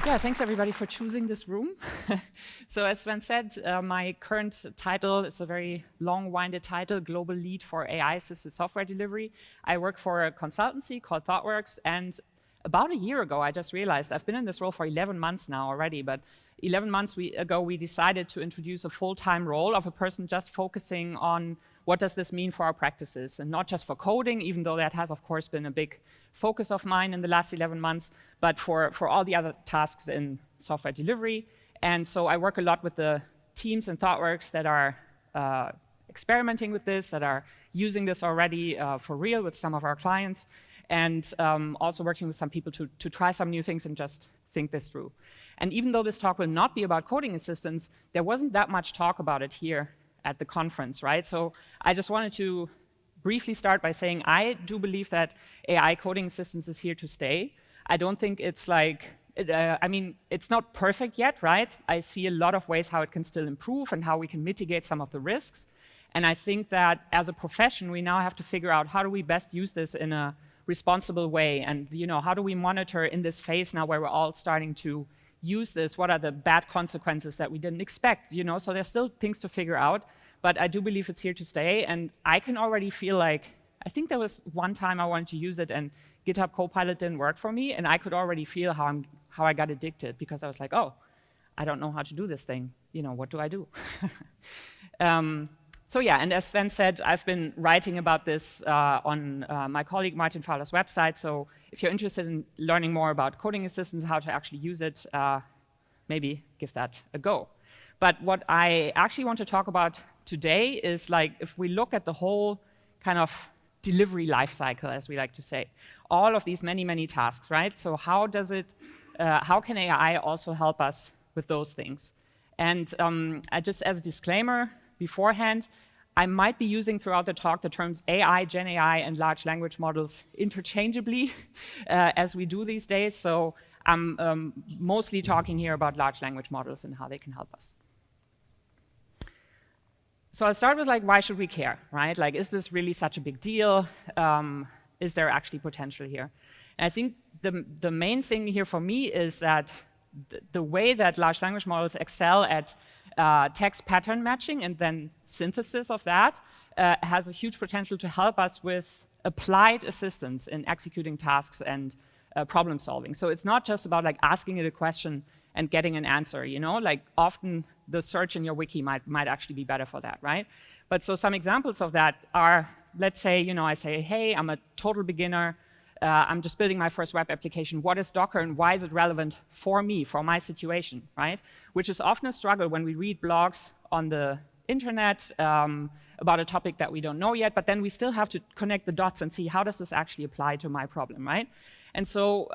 Yeah, thanks everybody for choosing this room. So as Sven said, my current title is a very long-winded title, Global Lead for AI-Assisted Software Delivery. I work for a consultancy called Thoughtworks, and about a year ago, I just realized I've been in this role for 11 months now already, but 11 months ago, we decided to introduce a full-time role of a person just focusing on what does this mean for our practices, and not just for coding, even though that has, of course, been a big focus of mine in the last 11 months, but for all the other tasks in software delivery. And so I work a lot with the teams in Thoughtworks that are experimenting with this, that are using this already for real with some of our clients, and also working with some people to try some new things and just think this through. And even though this talk will not be about coding assistance, there wasn't that much talk about it here at the conference, right? So I just wanted to briefly start by saying I do believe that AI coding assistance is here to stay. I don't think it's like, I mean, it's not perfect yet, right? I see a lot of ways how it can still improve and how we can mitigate some of the risks. And I think that as a profession, we now have to figure out how do we best use this in a responsible way, and how do we monitor in this phase now where we're all starting to use this, what are the bad consequences that we didn't expect, so there's still things to figure out, but I do believe it's here to stay. And I can already feel like, I think there was one time I wanted to use it and GitHub Copilot didn't work for me, and I could already feel how I got addicted, because I was like, oh, I don't know how to do this thing, what do I do? So yeah, and as Sven said, I've been writing about this on my colleague Martin Fowler's website, so if you're interested in learning more about coding assistance, how to actually use it, maybe give that a go. But what I actually want to talk about today is, like, if we look at the whole kind of delivery lifecycle, as we like to say, all of these many, many tasks, right? So how can AI also help us with those things? And just as a disclaimer beforehand, I might be using throughout the talk the terms AI, Gen AI, and large language models interchangeably as we do these days. So I'm mostly talking here about large language models and how they can help us. So I'll start with, like, why should we care, right? Like, is this really such a big deal? Is there actually potential here? And I think the main thing here for me is that the way that large language models excel at text pattern matching and then synthesis of that has a huge potential to help us with applied assistance in executing tasks and problem solving. So it's not just about, like, asking it a question and getting an answer, like often the search in your wiki might actually be better for that, right? But so some examples of that are, let's say, I say, hey, I'm a total beginner, I'm just building my first web application. What is Docker and why is it relevant for me, for my situation, right? Which is often a struggle when we read blogs on the internet about a topic that we don't know yet, but then we still have to connect the dots and see how does this actually apply to my problem, right? And so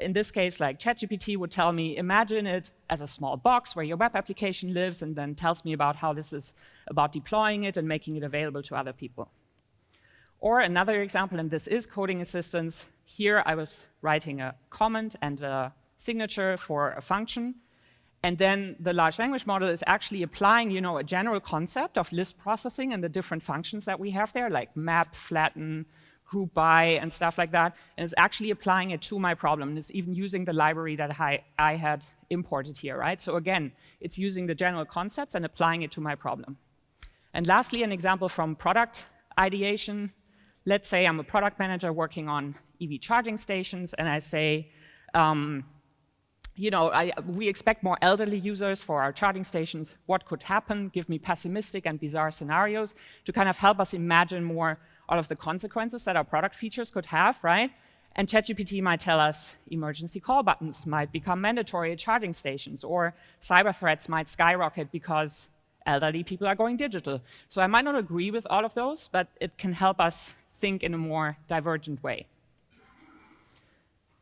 in this case, like, ChatGPT would tell me, imagine it as a small box where your web application lives, and then tells me about how this is about deploying it and making it available to other people. Or another example, and this is coding assistance. Here I was writing a comment and a signature for a function, and then the large language model is actually applying, a general concept of list processing and the different functions that we have there, like map, flatten, group by, and stuff like that, and it's actually applying it to my problem, and it's even using the library that I had imported here, right? So again, it's using the general concepts and applying it to my problem. And lastly, an example from product ideation. Let's say I'm a product manager working on EV charging stations, and I say, we expect more elderly users for our charging stations. What could happen? Give me pessimistic and bizarre scenarios to kind of help us imagine more all of the consequences that our product features could have, right? And ChatGPT might tell us emergency call buttons might become mandatory at charging stations, or cyber threats might skyrocket because elderly people are going digital. So I might not agree with all of those, but it can help us think in a more divergent way.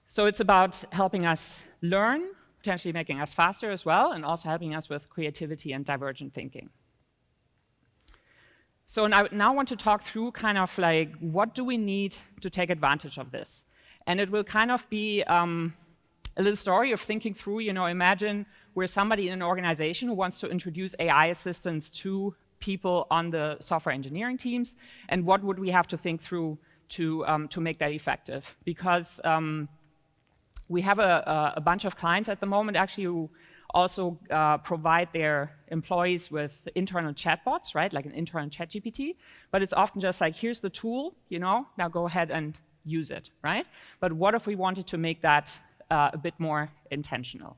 So it's about helping us learn, potentially making us faster as well, and also helping us with creativity and divergent thinking. So I now want to talk through kind of like, what do we need to take advantage of this? And it will kind of be a little story of thinking through, imagine we're somebody in an organization who wants to introduce AI assistance to people on the software engineering teams, and what would we have to think through to make that effective? Because We have a bunch of clients at the moment actually who also provide their employees with internal chatbots, right? Like an internal ChatGPT, but it's often just like, here's the tool, you know, now go ahead and use it, right? But what if we wanted to make that a bit more intentional?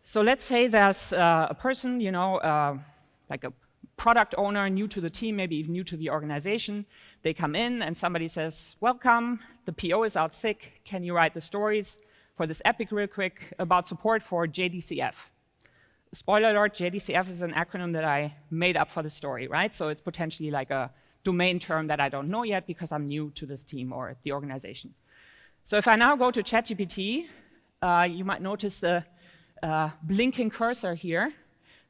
So let's say there's a person, you know, like a product owner, new to the team, maybe even new to the organization. They come in and somebody says, welcome, the PO is out sick, can you write the stories for this epic real quick about support for JDCF? Spoiler alert, JDCF is an acronym that I made up for the story, right? So it's potentially like a domain term that I don't know yet because I'm new to this team or the organization. So if I now go to ChatGPT, you might notice the blinking cursor here.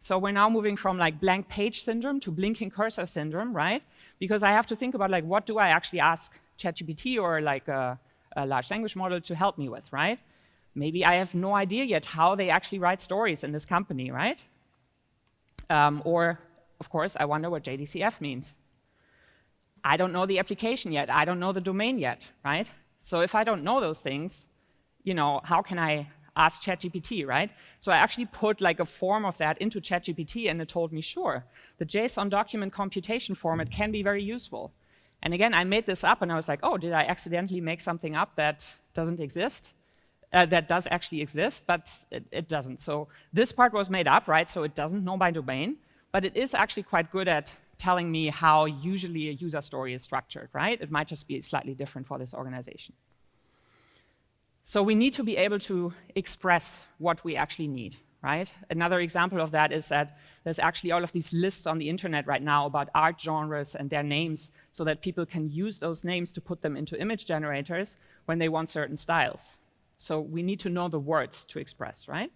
So we're now moving from like blank page syndrome to blinking cursor syndrome, right? Because I have to think about like, what do I actually ask ChatGPT or like a large language model to help me with, right? Maybe I have no idea yet how they actually write stories in this company, right? Or, of course, I wonder what JDCF means. I don't know the application yet. I don't know the domain yet, right? So if I don't know those things, you know, how can I ask ChatGPT, right? So I actually put like a form of that into ChatGPT and it told me, sure, the JSON document computation format can be very useful. And again, I made this up and I was like, oh, did I accidentally make something up that doesn't exist? That does actually exist, but it doesn't. So this part was made up, right? So it doesn't know my domain, but it is actually quite good at telling me how usually a user story is structured, right? It might just be slightly different for this organization. So we need to be able to express what we actually need, right? Another example of that is that there's actually all of these lists on the internet right now about art genres and their names so that people can use those names to put them into image generators when they want certain styles. So we need to know the words to express, right?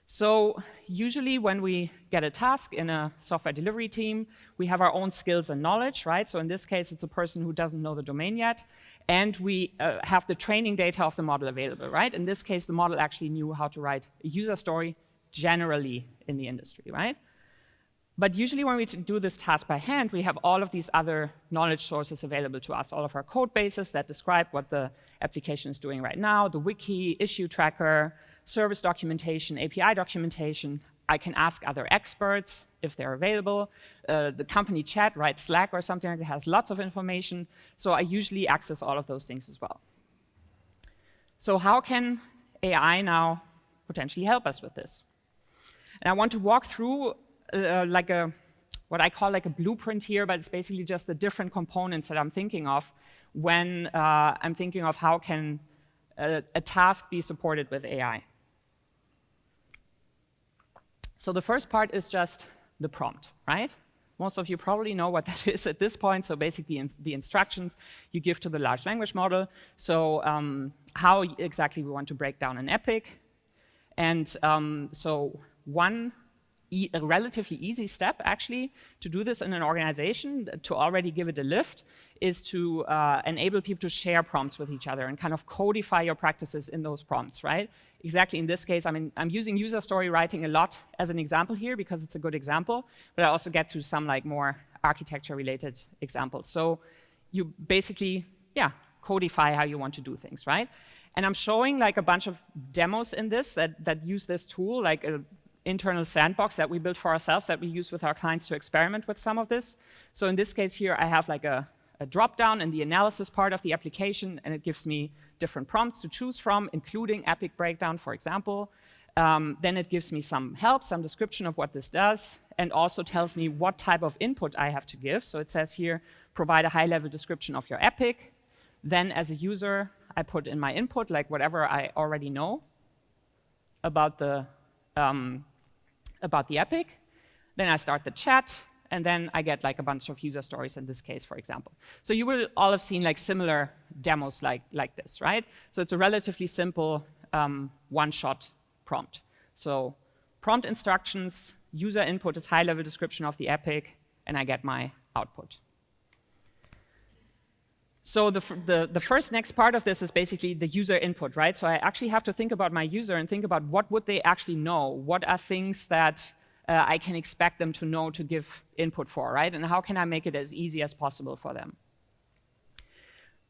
So usually when we get a task in a software delivery team, we have our own skills and knowledge, right? So in this case, it's a person who doesn't know the domain yet, and we have the training data of the model available, right? In this case, the model actually knew how to write a user story generally in the industry, right? But usually when we do this task by hand, we have all of these other knowledge sources available to us, all of our code bases that describe what the application is doing right now, the wiki, issue tracker, service documentation, API documentation. I can ask other experts if they're available. The company chat, right, Slack or something like that has lots of information. So I usually access all of those things as well. So how can AI now potentially help us with this? And I want to walk through what I call like a blueprint here, but it's basically just the different components that I'm thinking of when I'm thinking of how can a task be supported with AI. So the first part is just the prompt, right? Most of you probably know what that is at this point. So basically the instructions you give to the large language model. So how exactly we want to break down an epic. And so a relatively easy step actually to do this in an organization, to already give it a lift, is to enable people to share prompts with each other and kind of codify your practices in those prompts, right? Exactly in this case, I mean, I'm using user story writing a lot as an example here because it's a good example, but I also get to some like more architecture-related examples. So you basically, codify how you want to do things, right? And I'm showing like a bunch of demos in this that use this tool, like an internal sandbox that we built for ourselves that we use with our clients to experiment with some of this. So in this case here, I have like a drop-down in the analysis part of the application, and it gives me different prompts to choose from, including epic breakdown, for example. Then it gives me some help, some description of what this does, and also tells me what type of input I have to give. So it says here, provide a high-level description of your epic. Then as a user, I put in my input, like whatever I already know about the epic. Then I start the chat, and then I get like a bunch of user stories in this case, for example. So you will all have seen like similar demos like this, right? So it's a relatively simple one-shot prompt. So prompt instructions, user input is high-level description of the epic, and I get my output. So the first next part of this is basically the user input, right? So I actually have to think about my user and think about what would they actually know? What are things that I can expect them to know to give input for, right? And how can I make it as easy as possible for them?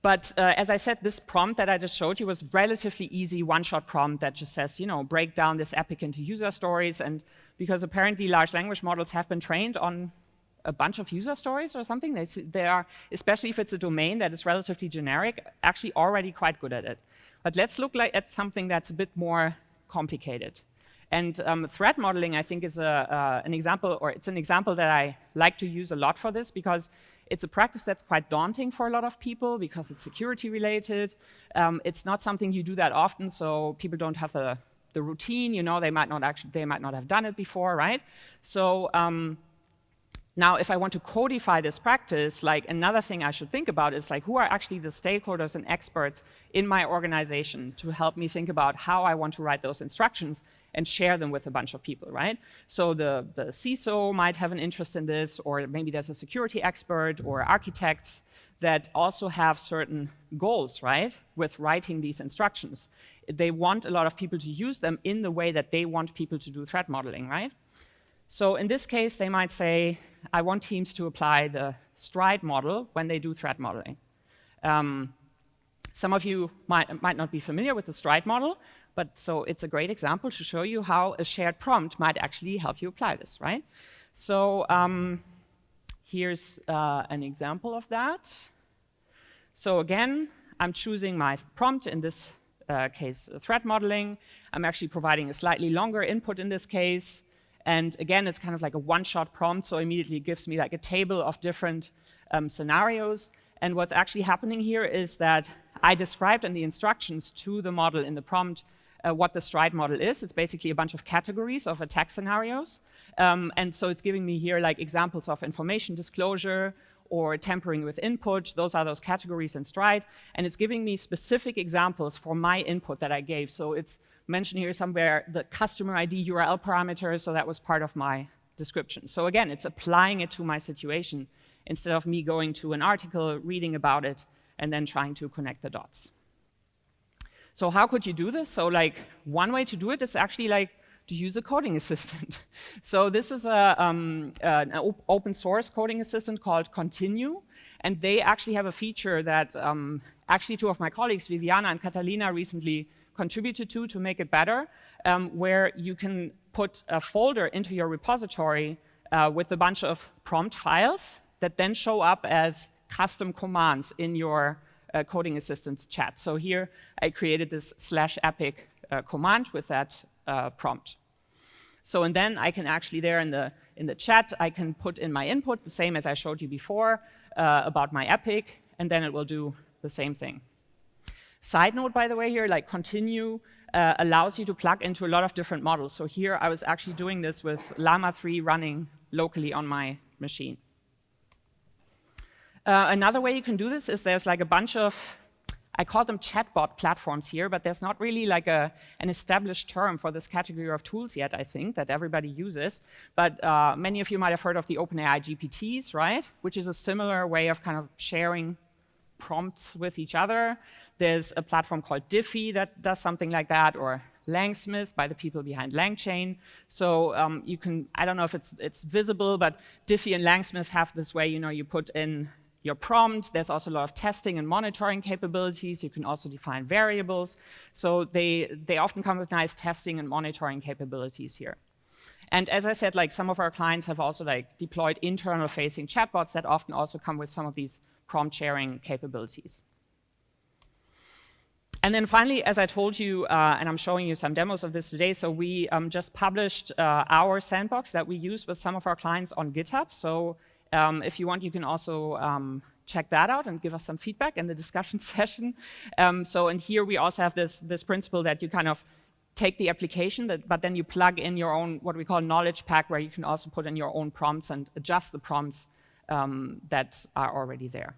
But as I said, this prompt that I just showed you was relatively easy, one-shot prompt that just says, break down this epic into user stories. And because apparently large language models have been trained on a bunch of user stories or something, they are, especially if it's a domain that is relatively generic, actually already quite good at it. But let's look at something that's a bit more complicated. And threat modeling, I think, is an example, or it's an example that I like to use a lot for this, because it's a practice that's quite daunting for a lot of people because it's security related. It's not something you do that often, so people don't have the routine. They might not have done it before, right? So now, if I want to codify this practice, like another thing I should think about is like who are actually the stakeholders and experts in my organization to help me think about how I want to write those instructions and share them with a bunch of people, right? So the CISO might have an interest in this, or maybe there's a security expert or architects that also have certain goals, right, with writing these instructions. They want a lot of people to use them in the way that they want people to do threat modeling, right? So in this case, they might say, I want teams to apply the stride model when they do threat modeling. Some of you might not be familiar with the stride model, but so it's a great example to show you how a shared prompt might actually help you apply this, right? So here's an example of that. So again, I'm choosing my prompt, in this case, threat modeling. I'm actually providing a slightly longer input in this case. And again, it's kind of like a one-shot prompt, so immediately it gives me like a table of different scenarios. And what's actually happening here is that I described in the instructions to the model in the prompt what the stride model is. It's basically a bunch of categories of attack scenarios. And so it's giving me here like examples of information disclosure or tampering with input. Those are those categories in stride. And it's giving me specific examples for my input that I gave. So it's mentioned here somewhere the customer ID URL parameter, so that was part of my description. So again, it's applying it to my situation instead of me going to an article, reading about it, and then trying to connect the dots. So how could you do this? So like one way to do it is actually like to use a coding assistant. So this is an open source coding assistant called Continue, and they actually have a feature that actually two of my colleagues, Viviana and Catalina, recently contributed to make it better, where you can put a folder into your repository with a bunch of prompt files that then show up as custom commands in your coding assistant's chat. So here I created this /epic command with that prompt. So and then I can actually there in the chat, I can put in my input, the same as I showed you before about my epic, and then it will do the same thing. Side note, by the way, here, like Continue allows you to plug into a lot of different models. So here I was actually doing this with Llama 3 running locally on my machine. Another way you can do this is there's like a bunch of, I call them chatbot platforms here, but there's not really like an established term for this category of tools yet, I think, that everybody uses. But many of you might have heard of the OpenAI GPTs, right? Which is a similar way of kind of sharing prompts with each other. There's a platform called Diffie that does something like that, or Langsmith by the people behind LangChain. So you can, I don't know if it's visible, but Diffie and Langsmith have this way, you put in your prompt. There's also a lot of testing and monitoring capabilities. You can also define variables. So they often come with nice testing and monitoring capabilities here. And as I said, like some of our clients have also like deployed internal facing chatbots that often also come with some of these prompt sharing capabilities. And then finally, as I told you, and I'm showing you some demos of this today, so we just published our sandbox that we use with some of our clients on GitHub. So if you want, you can also check that out and give us some feedback in the discussion session. So in here, we also have this principle that you kind of take the application, but then you plug in your own, what we call knowledge pack, where you can also put in your own prompts and adjust the prompts that are already there.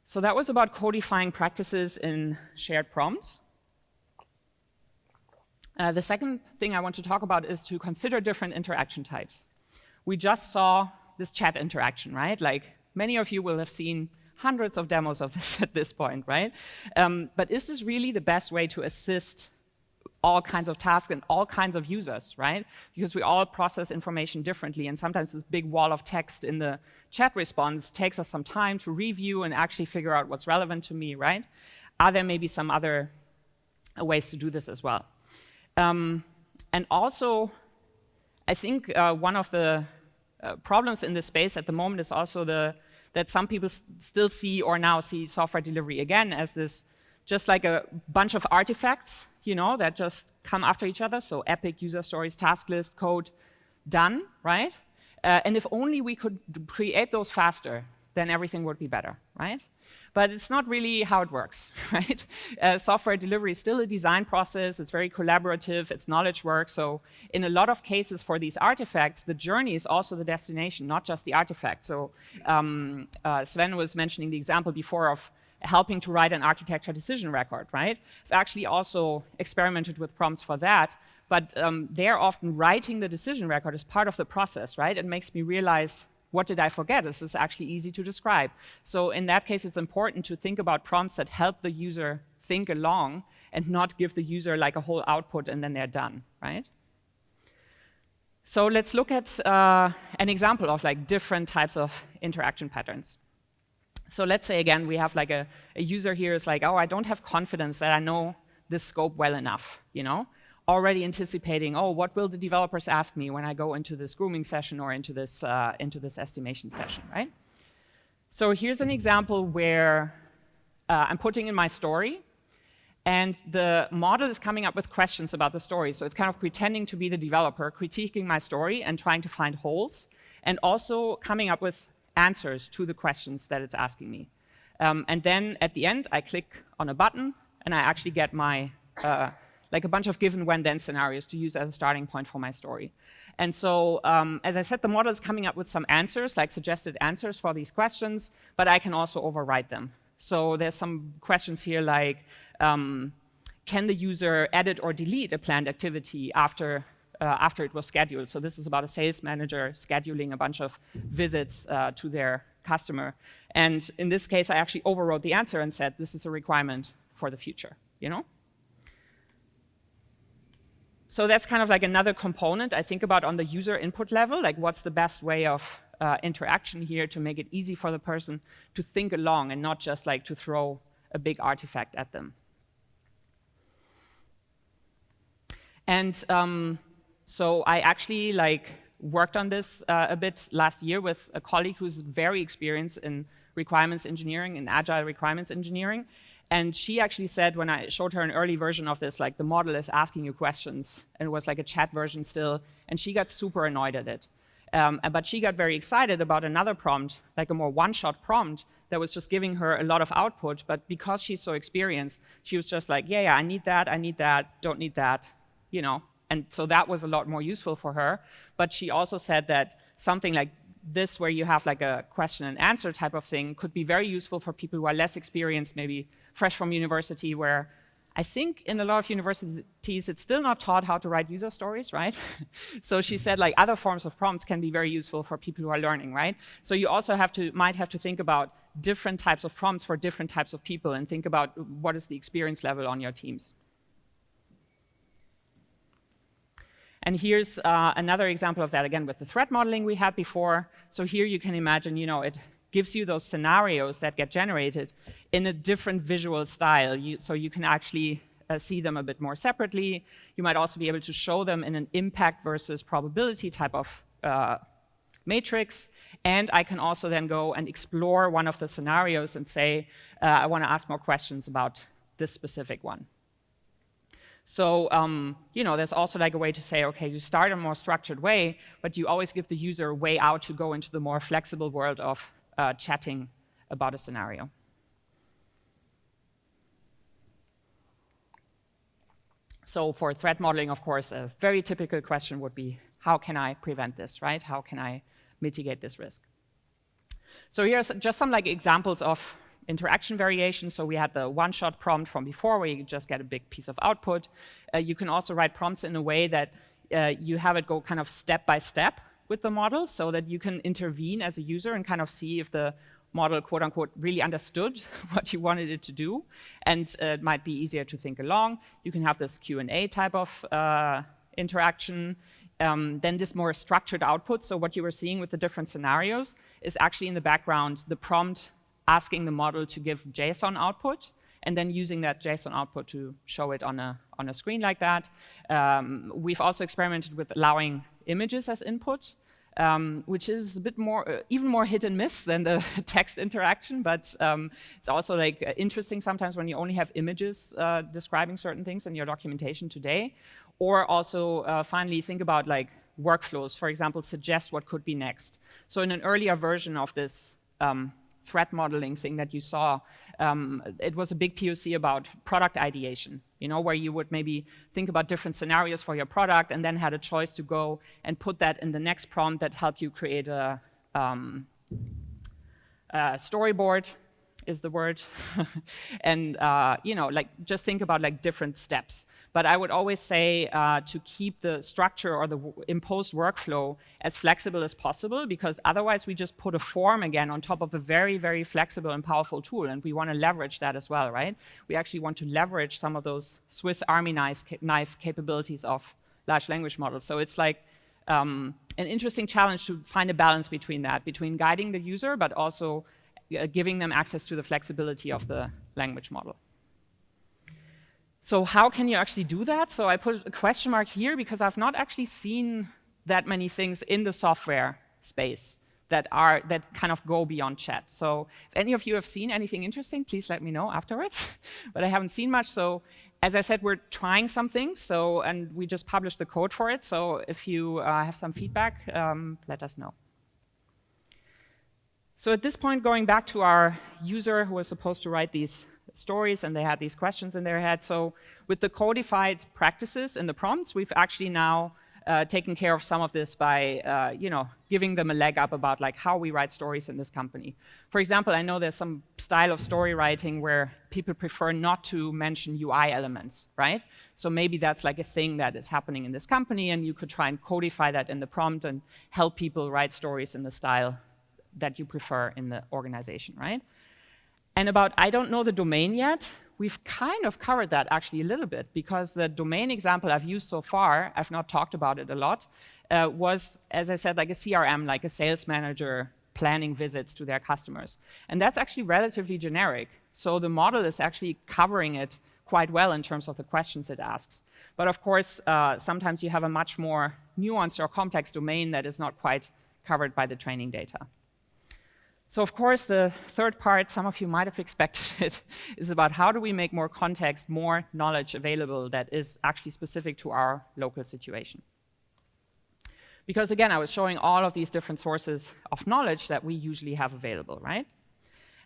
So that was about codifying practices in shared prompts. The second thing I want to talk about is to consider different interaction types. We just saw this chat interaction, right? Like many of you will have seen hundreds of demos of this at this point, right? But is this really the best way to assist all kinds of tasks and all kinds of users, right? Because we all process information differently, and sometimes this big wall of text in the chat response takes us some time to review and actually figure out what's relevant to me, right? Are there maybe some other ways to do this as well? And also, I think one of the problems in this space at the moment is also that some people still see or now see software delivery again as this just like a bunch of artifacts, you know, that just come after each other. So epic, user stories, task list, code, done, right? And if only we could create those faster, then everything would be better, right? But it's not really how it works, right? Software delivery is still a design process. It's very collaborative. It's knowledge work. So in a lot of cases for these artifacts, the journey is also the destination, not just the artifact. So Sven was mentioning the example before of helping to write an architecture decision record, right? I've actually also experimented with prompts for that. But they're often writing the decision record as part of the process, right? It makes me realize, what did I forget? This is actually easy to describe. So in that case, it's important to think about prompts that help the user think along and not give the user like a whole output and then they're done, right? So let's look at an example of like different types of interaction patterns. So let's say again, we have like a user here is like, oh, I don't have confidence that I know this scope well enough, you know? Already anticipating, oh, what will the developers ask me when I go into this grooming session or into this estimation session, right? So here's an example where I'm putting in my story, and the model is coming up with questions about the story. So it's kind of pretending to be the developer, critiquing my story and trying to find holes, and also coming up with answers to the questions that it's asking me. And then at the end, I click on a button, and I actually get my like a bunch of given when then scenarios to use as a starting point for my story. And so, as I said, the model is coming up with some answers, like suggested answers for these questions, but I can also override them. So there's some questions here like, can the user edit or delete a planned activity after it was scheduled? So this is about a sales manager scheduling a bunch of visits to their customer. And in this case, I actually overrode the answer and said, this is a requirement for the future, you know? So that's kind of like another component I think about on the user input level, like what's the best way of interaction here to make it easy for the person to think along and not just like to throw a big artifact at them. And so I actually like worked on this a bit last year with a colleague who's very experienced in requirements engineering, in agile requirements engineering. And she actually said, when I showed her an early version of this, like the model is asking you questions, and it was like a chat version still, and she got super annoyed at it. But she got very excited about another prompt, like a more one-shot prompt that was just giving her a lot of output. But because she's so experienced, she was just like, yeah, I need that, don't need that, you know. And so that was a lot more useful for her. But she also said that something like this, where you have like a question and answer type of thing, could be very useful for people who are less experienced, maybe fresh from university, where I think in a lot of universities it's still not taught how to write user stories, right? So she said like other forms of prompts can be very useful for people who are learning, right? So you also might have to think about different types of prompts for different types of people and think about what is the experience level on your teams. And here's another example of that, again, with the threat modeling we had before. So here you can imagine, you know, it gives you those scenarios that get generated in a different visual style. So you can actually see them a bit more separately. You might also be able to show them in an impact versus probability type of matrix. And I can also then go and explore one of the scenarios and say, I want to ask more questions about this specific one. So, you know, there's also like a way to say, okay, you start in a more structured way, but you always give the user a way out to go into the more flexible world of chatting about a scenario. So for threat modeling, of course, a very typical question would be, how can I prevent this, right? How can I mitigate this risk? So here's just some like examples of interaction variation. So we had the one-shot prompt from before where you just get a big piece of output. You can also write prompts in a way that you have it go kind of step by step with the model so that you can intervene as a user and kind of see if the model, quote unquote, really understood what you wanted it to do, and it might be easier to think along. You can have this Q&A type of interaction. Then this more structured output. So what you were seeing with the different scenarios is actually in the background, the prompt asking the model to give JSON output, and then using that JSON output to show it on a screen like that. We've also experimented with allowing images as input, which is a bit more, even more hit and miss than the text interaction, but it's also like interesting sometimes when you only have images describing certain things in your documentation today. Or also finally think about like workflows, for example, suggest what could be next. So in an earlier version of this threat modeling thing that you saw, it was a big POC about product ideation, you know, where you would maybe think about different scenarios for your product and then had a choice to go and put that in the next prompt that helped you create a storyboard is the word. And, you know, like just think about like different steps. But I would always say to keep the structure or the imposed workflow as flexible as possible, because otherwise we just put a form again on top of a very, very flexible and powerful tool. And we want to leverage that as well, right? We actually want to leverage some of those Swiss Army knife capabilities of large language models. So it's like an interesting challenge to find a balance between that, between guiding the user, but also giving them access to the flexibility of the language model. So how can you actually do that? So I put a question mark here because I've not actually seen that many things in the software space that kind of go beyond chat. So if any of you have seen anything interesting, please let me know afterwards. But I haven't seen much. So as I said, we're trying some things. And we just published the code for it. So if you have some feedback, let us know. So at this point, going back to our user who was supposed to write these stories and they had these questions in their head. So with the codified practices in the prompts, we've actually now taken care of some of this by you know, giving them a leg up about like how we write stories in this company. For example, I know there's some style of story writing where people prefer not to mention UI elements, right? So maybe that's like a thing that is happening in this company, and you could try and codify that in the prompt and help people write stories in the style that you prefer in the organization, right? And about I don't know the domain yet, we've kind of covered that actually a little bit, because the domain example I've used so far, I've not talked about it a lot, was, as I said, like a CRM, like a sales manager planning visits to their customers. And that's actually relatively generic. So the model is actually covering it quite well in terms of the questions it asks. But of course, sometimes you have a much more nuanced or complex domain that is not quite covered by the training data. So of course, the third part, some of you might have expected it, is about how do we make more context, more knowledge available that is actually specific to our local situation. Because again, I was showing all of these different sources of knowledge that we usually have available, right?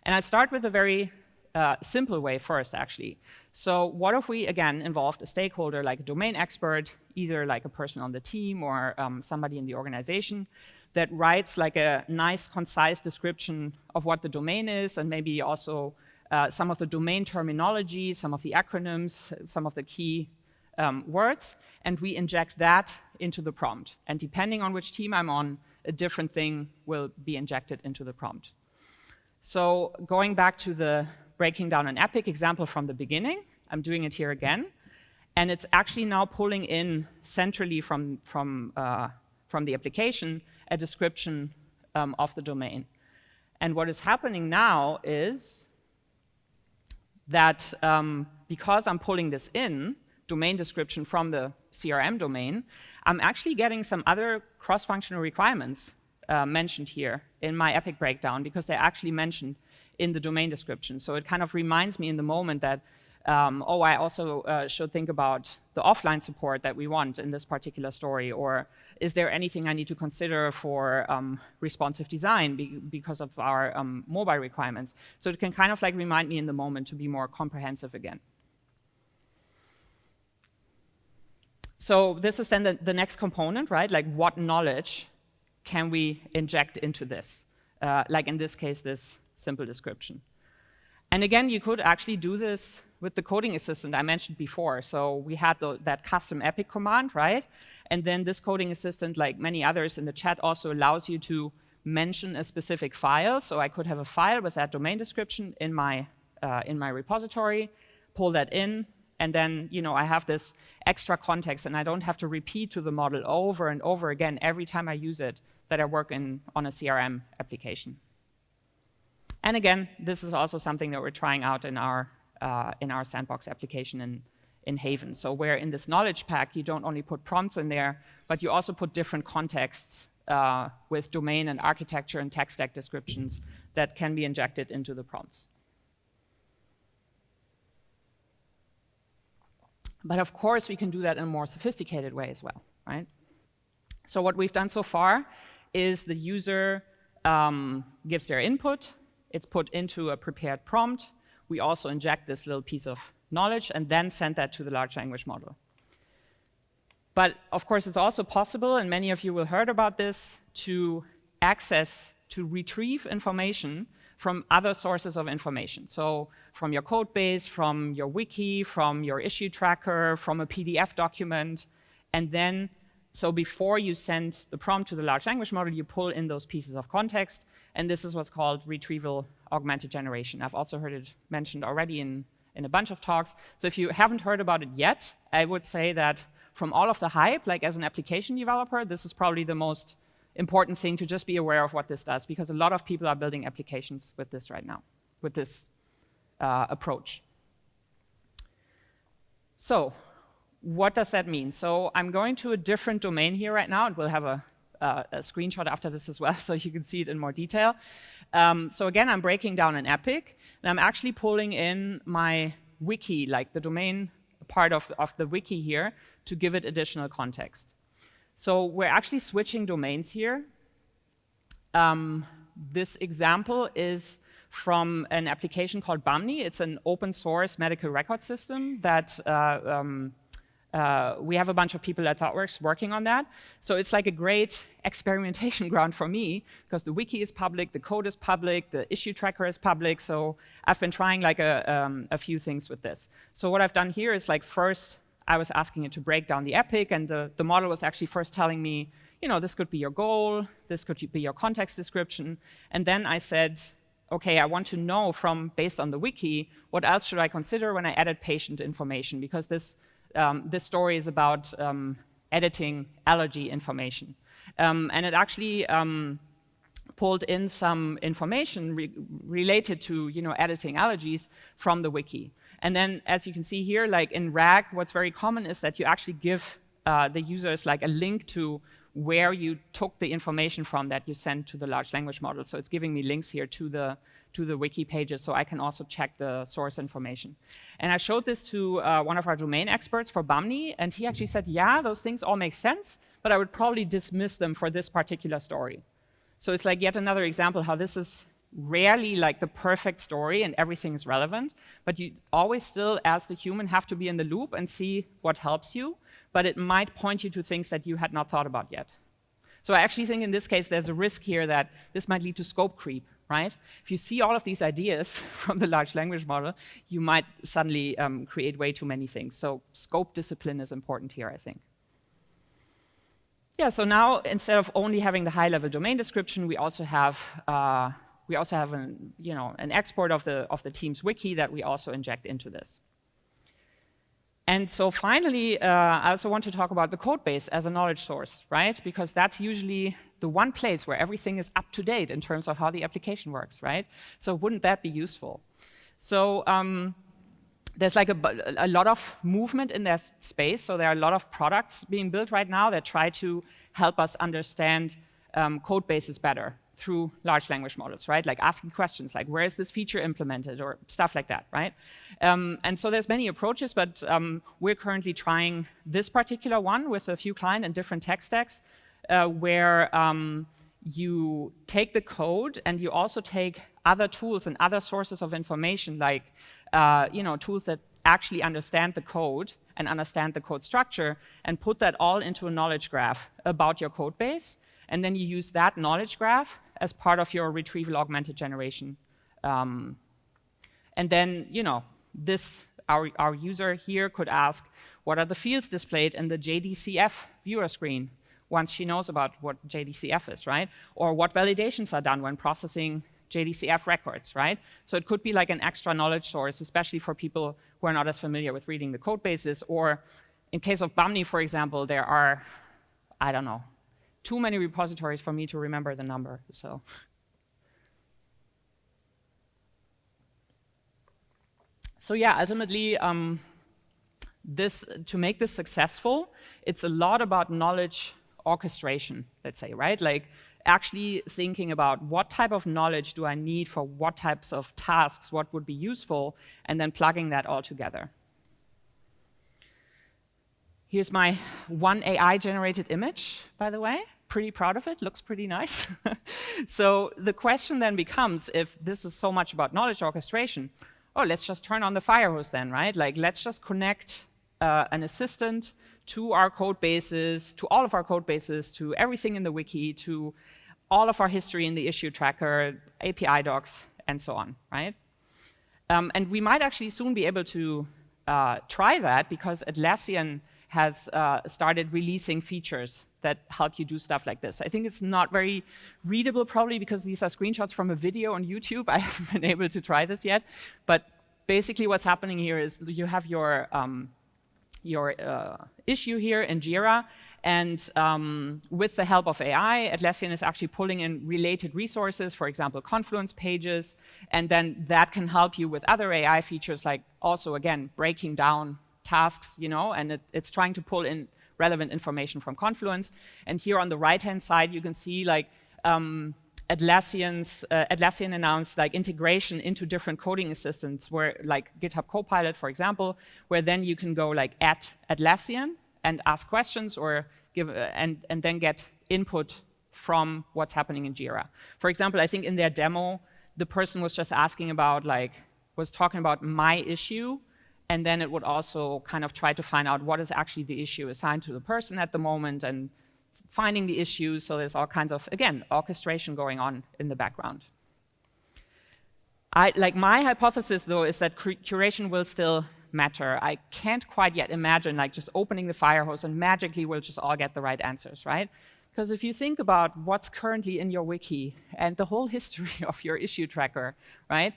And I'd start with a very simple way first, actually. So what if we, again, involved a stakeholder like a domain expert, either like a person on the team or somebody in the organization, that writes like a nice, concise description of what the domain is, and maybe also some of the domain terminology, some of the acronyms, some of the key words, and we inject that into the prompt. And depending on which team I'm on, a different thing will be injected into the prompt. So going back to the breaking down an epic example from the beginning, I'm doing it here again, and it's actually now pulling in centrally from the application a description of the domain. And what is happening now is that because I'm pulling this in, domain description from the CRM domain, I'm actually getting some other cross-functional requirements mentioned here in my epic breakdown, because they're actually mentioned in the domain description. So it kind of reminds me in the moment that oh, I also should think about the offline support that we want in this particular story, or is there anything I need to consider for responsive design because of our mobile requirements? So it can kind of like remind me in the moment to be more comprehensive again. So this is then the next component, right? Like what knowledge can we inject into this? Like in this case, this simple description. And again, you could actually do this with the coding assistant I mentioned before. So we had that custom epic command, right? And then this coding assistant, like many others in the chat, also allows you to mention a specific file. So I could have a file with that domain description in my repository, pull that in, and then I have this extra context, and I don't have to repeat to the model over and over again every time I use it that I work on a CRM application. And again, this is also something that we're trying out in our sandbox application in Haiven. So where in this knowledge pack, you don't only put prompts in there, but you also put different contexts with domain and architecture and tech stack descriptions that can be injected into the prompts. But of course, we can do that in a more sophisticated way as well, right? So what we've done so far is the user gives their input. It's put into a prepared prompt. We also inject this little piece of knowledge and then send that to the large language model. But of course, it's also possible, and many of you will heard about this, to retrieve information from other sources of information. So from your code base, from your wiki, from your issue tracker, from a PDF document. And then, so before you send the prompt to the large language model, you pull in those pieces of context. And this is what's called retrieval augmented generation. I've also heard it mentioned already in a bunch of talks. So if you haven't heard about it yet, I would say that from all of the hype, like as an application developer, this is probably the most important thing to just be aware of what this does, because a lot of people are building applications with this right now, with this approach. So what does that mean? So I'm going to a different domain here right now, and we'll have a screenshot after this as well, so you can see it in more detail. So again, I'm breaking down an epic, and I'm actually pulling in my wiki, like the domain part of the wiki here, to give it additional context. So we're actually switching domains here. This example is from an application called Bamni. It's an open source medical record system that we have a bunch of people at Thoughtworks working on that. So it's like a great experimentation ground for me, because the wiki is public, the code is public, the issue tracker is public. So I've been trying like a few things with this. So what I've done here is, like, first I was asking it to break down the epic, and the model was actually first telling me, this could be your goal, this could be your context description. And then I said, okay, I want to know based on the wiki, what else should I consider when I edit patient information? Because this story is about editing allergy information. And it actually pulled in some information related to editing allergies from the wiki. And then, as you can see here, like in RAG, what's very common is that you actually give the users like a link to where you took the information from that you sent to the large language model. So it's giving me links here to the wiki pages, so I can also check the source information. And I showed this to one of our domain experts for Bamni, and he actually said, yeah, those things all make sense, but I would probably dismiss them for this particular story. So it's like yet another example how this is rarely like the perfect story and everything is relevant, but you always still, as the human, have to be in the loop and see what helps you, but it might point you to things that you had not thought about yet. So I actually think in this case there's a risk here that this might lead to scope creep, right? If you see all of these ideas from the large language model, you might suddenly create way too many things. So scope discipline is important here, I think. Yeah, so now instead of only having the high-level domain description, we also have an export of the team's wiki that we also inject into this. And so finally, I also want to talk about the code base as a knowledge source, right? Because that's usually the one place where everything is up to date in terms of how the application works, right? So wouldn't that be useful? So there's like a lot of movement in that space. So there are a lot of products being built right now that try to help us understand code bases better through large language models, right? Like asking questions like, where is this feature implemented, or stuff like that, right? And so there's many approaches, but we're currently trying this particular one with a few clients and different tech stacks, where you take the code and you also take other tools and other sources of information, like tools that actually understand the code and understand the code structure, and put that all into a knowledge graph about your code base. And then you use that knowledge graph as part of your retrieval augmented generation. And then, our user here could ask, what are the fields displayed in the JDCF viewer screen? once she knows about what JDCF is, right? Or what validations are done when processing JDCF records, right? So it could be like an extra knowledge source, especially for people who are not as familiar with reading the code bases. Or in case of Bamni, for example, there are, I don't know, too many repositories for me to remember the number. So yeah, ultimately, to make this successful, it's a lot about knowledge orchestration, let's say, right? Like actually thinking about what type of knowledge do I need for what types of tasks, what would be useful, and then plugging that all together. Here's my one AI-generated image, by the way. Pretty proud of it, looks pretty nice. So the question then becomes, if this is so much about knowledge orchestration, oh, let's just turn on the fire hose then, right? Like, let's just connect an assistant to our code bases, to all of our code bases, to everything in the wiki, to all of our history in the issue tracker, API docs, and so on, right? And we might actually soon be able to try that, because Atlassian has started releasing features that help you do stuff like this. I think it's not very readable, probably because these are screenshots from a video on YouTube. I haven't been able to try this yet. But basically what's happening here is you have your issue here in Jira, and with the help of AI, Atlassian is actually pulling in related resources, for example, Confluence pages, and then that can help you with other AI features, like also, again, breaking down tasks, you know, and it's trying to pull in relevant information from Confluence. And here on the right-hand side, you can see like Atlassian announced like integration into different coding assistants, where like GitHub Copilot, for example, where then you can go like at Atlassian and ask questions, or give and then get input from what's happening in Jira. For example, I think in their demo, the person was just asking about was talking about my issue, and then it would also kind of try to find out what is actually the issue assigned to the person at the moment, and finding the issues. So there's all kinds of, again, orchestration going on in the background. My hypothesis, though, is that curation will still matter. I can't quite yet imagine like just opening the fire hose and magically we'll just all get the right answers, right? Because if you think about what's currently in your wiki and the whole history of your issue tracker, right?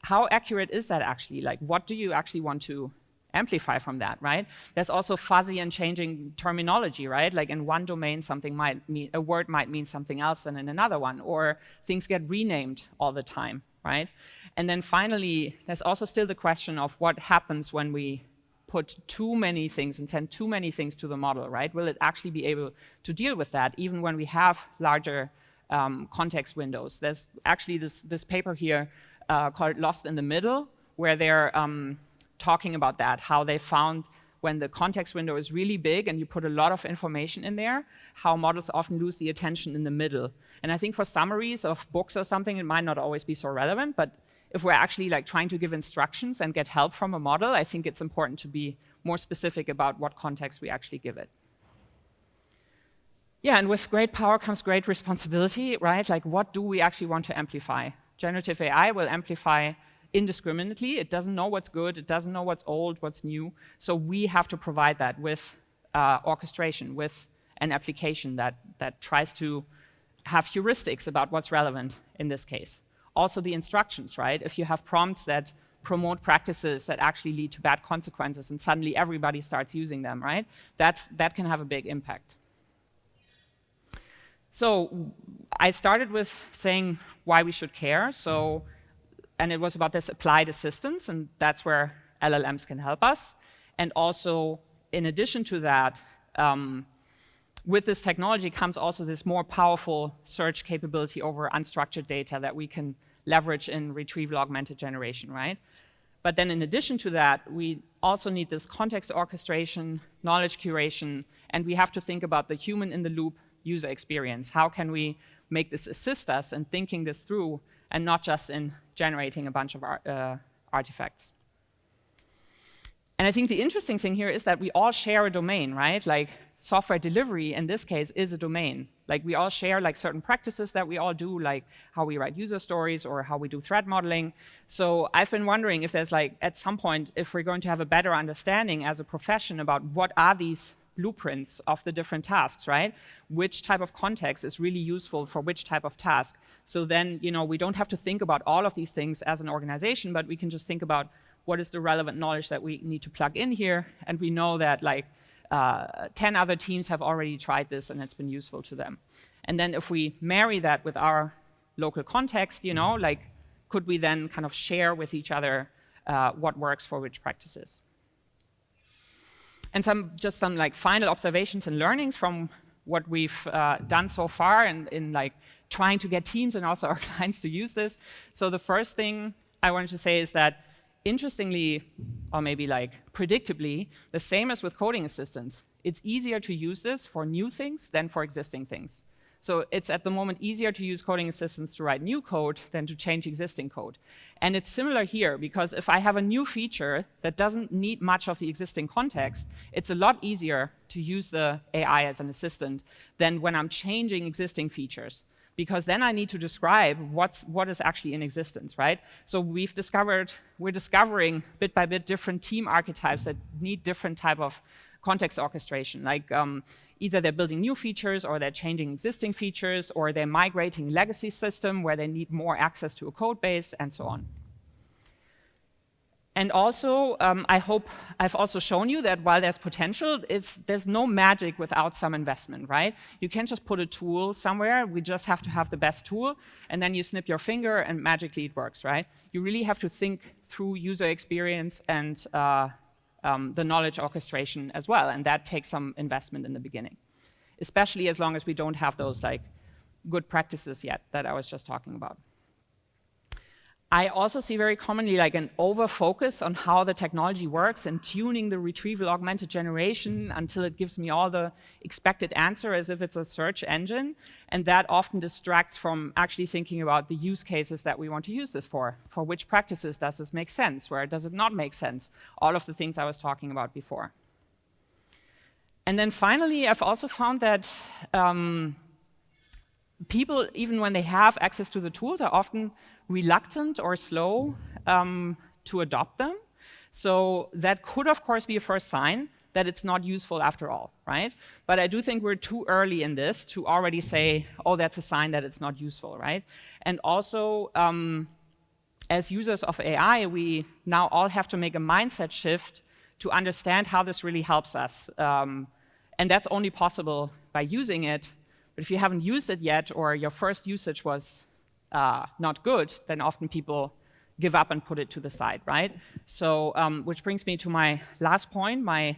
How accurate is that actually? Like, what do you actually want to amplify from that, right? There's also fuzzy and changing terminology, right? Like in one domain, something might mean, a word might mean something else than in another one, or things get renamed all the time, right? And then finally, there's also still the question of what happens when we put too many things and send too many things to the model, right? Will it actually be able to deal with that, even when we have larger context windows? There's actually this paper here called Lost in the Middle, where they're talking about that, how they found when the context window is really big and you put a lot of information in there, how models often lose the attention in the middle. And I think for summaries of books or something, it might not always be so relevant, but if we're actually like trying to give instructions and get help from a model, I think it's important to be more specific about what context we actually give it. Yeah, and with great power comes great responsibility, right? Like, what do we actually want to amplify? Generative AI will amplify indiscriminately. It doesn't know what's good, it doesn't know what's old, what's new. So we have to provide that with orchestration, with an application that tries to have heuristics about what's relevant in this case. Also the instructions, right? If you have prompts that promote practices that actually lead to bad consequences and suddenly everybody starts using them, right? That can have a big impact. So I started with saying why we should care. And it was about this applied assistance, and that's where LLMs can help us. And also, in addition to that, with this technology comes also this more powerful search capability over unstructured data that we can leverage in retrieval augmented generation, right? But then in addition to that, we also need this context orchestration, knowledge curation, and we have to think about the human in the loop user experience. How can we make this assist us in thinking this through and not just in generating a bunch of artifacts? And I think the interesting thing here is that we all share a domain, right? Like software delivery in this case is a domain. Like we all share like certain practices that we all do, like how we write user stories or how we do threat modeling. So I've been wondering if there's like at some point, if we're going to have a better understanding as a profession about what are these blueprints of the different tasks, right? Which type of context is really useful for which type of task. So then, we don't have to think about all of these things as an organization, but we can just think about what is the relevant knowledge that we need to plug in here. And we know that 10 other teams have already tried this and it's been useful to them. And then if we marry that with our local context, could we then kind of share with each other what works for which practices? And some final observations and learnings from what we've done so far in trying to get teams and also our clients to use this. So the first thing I wanted to say is that interestingly, or maybe predictably, the same as with coding assistants, it's easier to use this for new things than for existing things. So it's at the moment easier to use coding assistants to write new code than to change existing code. And it's similar here, because if I have a new feature that doesn't need much of the existing context, it's a lot easier to use the AI as an assistant than when I'm changing existing features, because then I need to describe what is actually in existence, right? So we're discovering bit by bit different team archetypes that need different type of context orchestration, either they're building new features or they're changing existing features or they're migrating legacy system where they need more access to a code base and so on. And also, I hope I've also shown you that while there's potential, there's no magic without some investment, right? You can't just put a tool somewhere. We just have to have the best tool, and then you snip your finger and magically it works, right? You really have to think through user experience and the knowledge orchestration as well, and that takes some investment in the beginning, especially as long as we don't have those good practices yet that I was just talking about. I also see very commonly an over-focus on how the technology works and tuning the retrieval augmented generation until it gives me all the expected answer as if it's a search engine. And that often distracts from actually thinking about the use cases that we want to use this for. For which practices does this make sense? Where does it not make sense? All of the things I was talking about before. And then finally, I've also found that people, even when they have access to the tools, are often reluctant or slow to adopt them. So that could, of course, be a first sign that it's not useful after all, right? But I do think we're too early in this to already say, oh, that's a sign that it's not useful, right? And also, as users of AI, we now all have to make a mindset shift to understand how this really helps us. And that's only possible by using it. But if you haven't used it yet, or your first usage was not good, then often people give up and put it to the side, right? So, which brings me to my last point, my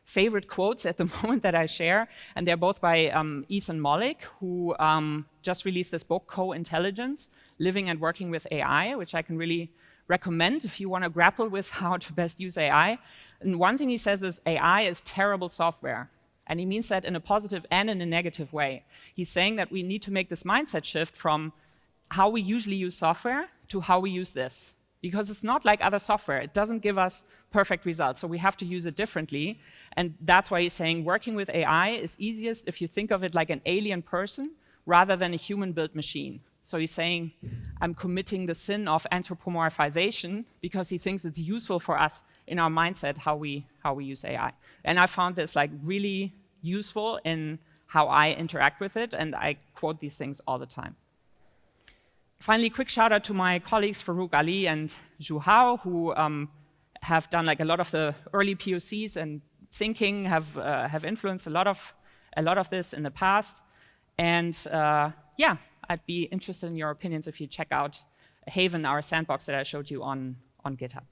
favorite quotes at the moment that I share, and they're both by Ethan Mollick, who just released this book, Co-Intelligence, Living and Working with AI, which I can really recommend if you want to grapple with how to best use AI. And one thing he says is AI is terrible software. And he means that in a positive and in a negative way. He's saying that we need to make this mindset shift from how we usually use software to how we use this. Because it's not like other software. It doesn't give us perfect results, so we have to use it differently. And that's why he's saying working with AI is easiest if you think of it like an alien person rather than a human-built machine. So he's saying, I'm committing the sin of anthropomorphization because he thinks it's useful for us in our mindset how we use AI. And I found this really useful in how I interact with it, and I quote these things all the time. Finally, quick shout out to my colleagues Farouk Ali and Zhu Hao, who have done a lot of the early POCs and thinking, have influenced a lot of this in the past. And yeah, I'd be interested in your opinions if you check out Haiven, our sandbox that I showed you on GitHub.